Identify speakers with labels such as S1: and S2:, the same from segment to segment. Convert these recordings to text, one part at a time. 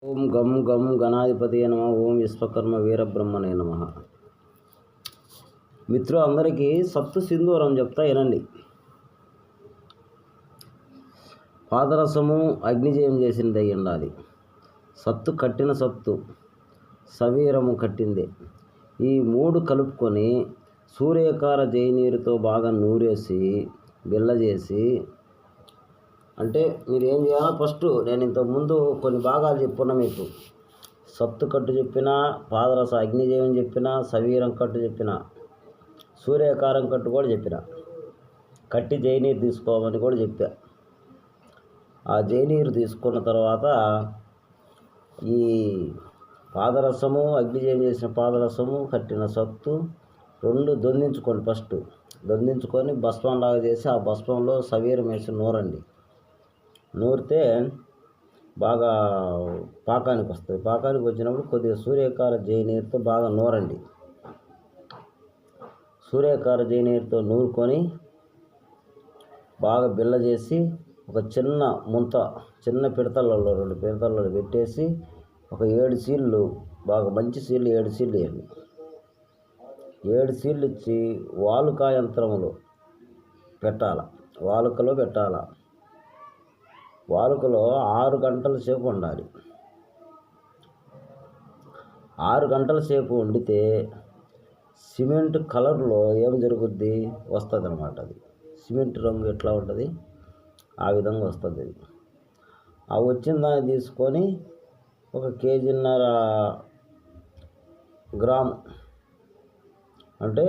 S1: ఓం గం గం గణాధిపతి నమ. ఓం విశ్వకర్మ వీరబ్రహ్మణే నమ. మిత్రులు అందరికీ సత్తు సింధూరం చెప్తా వినండి. పాదరసము అగ్నిజయం చేసింది అయి ఉండాలి. సత్తు కట్టిన సత్తు సవీరము కట్టిందే. ఈ మూడు కలుపుకొని సూర్యకార జైనీరుతో బాగా నూరేసి బిల్ల చేసి, అంటే మీరు ఏం చేయాలో ఫస్ట్ నేను ఇంతకుముందు కొన్ని భాగాలు చెప్పున్నా మీకు. సత్తు కట్టు చెప్పిన, పాదరస అగ్నిజయం చెప్పిన, సవీరం కట్టు చెప్పిన, సూర్యకారం కట్టు కూడా చెప్పిన, కట్టి జైనీరు తీసుకోమని కూడా చెప్పా. ఆ జైనీరు తీసుకున్న తర్వాత ఈ పాదరసము, అగ్నిజయం చేసిన పాదరసము, కట్టిన సత్తు రెండు దొందించుకోండి. ఫస్ట్ దొందించుకొని భస్మంలాగా చేసి ఆ భస్మంలో సవీరం వేసి నూరండి. నూరితే బాగా పాకానికి వస్తుంది. పాకానికి వచ్చినప్పుడు కొద్దిగా సూర్యకార జైనీరుతో బాగా నూరండి. సూర్యకార జైనీరుతో నూరుకొని బాగా బిల్ల చేసి ఒక చిన్న ముంత, చిన్న పిడతలలో 2 పిడతలలో పెట్టేసి ఒక 7 సీళ్ళు, బాగా మంచి సీళ్ళు 7 సీళ్ళు వేయండి. 7 సీళ్ళు ఇచ్చి వాలుకా యంత్రంలో పెట్టాల. వాలుకలో పెట్టాల. వాలుకలో 6 గంటల సేపు ఉండాలి. 6 గంటల సేపు వండితే సిమెంట్ కలర్లో ఏం జరుగుద్ది వస్తుంది అనమాట. అది సిమెంట్ రంగు ఎట్లా ఉంటుంది ఆ విధంగా వస్తుంది. అది ఆ వచ్చిన దాన్ని తీసుకొని 1.5 గ్రామ్ అంటే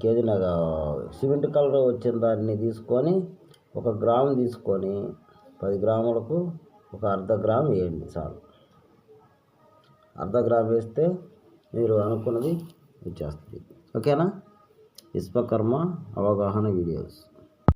S1: కేజీన్నర సిమెంట్ కలర్ వచ్చిన దాన్ని తీసుకొని 1 గ్రాము తీసుకొని 10 గ్రాములకు ఒక 1/2 గ్రాము వేయండి చాలు. 1/2 గ్రాము వేస్తే మీరు అనుకున్నది వచ్చేస్తుంది. ఓకేనా? విశ్వకర్మ అవగాహన వీడియోస్.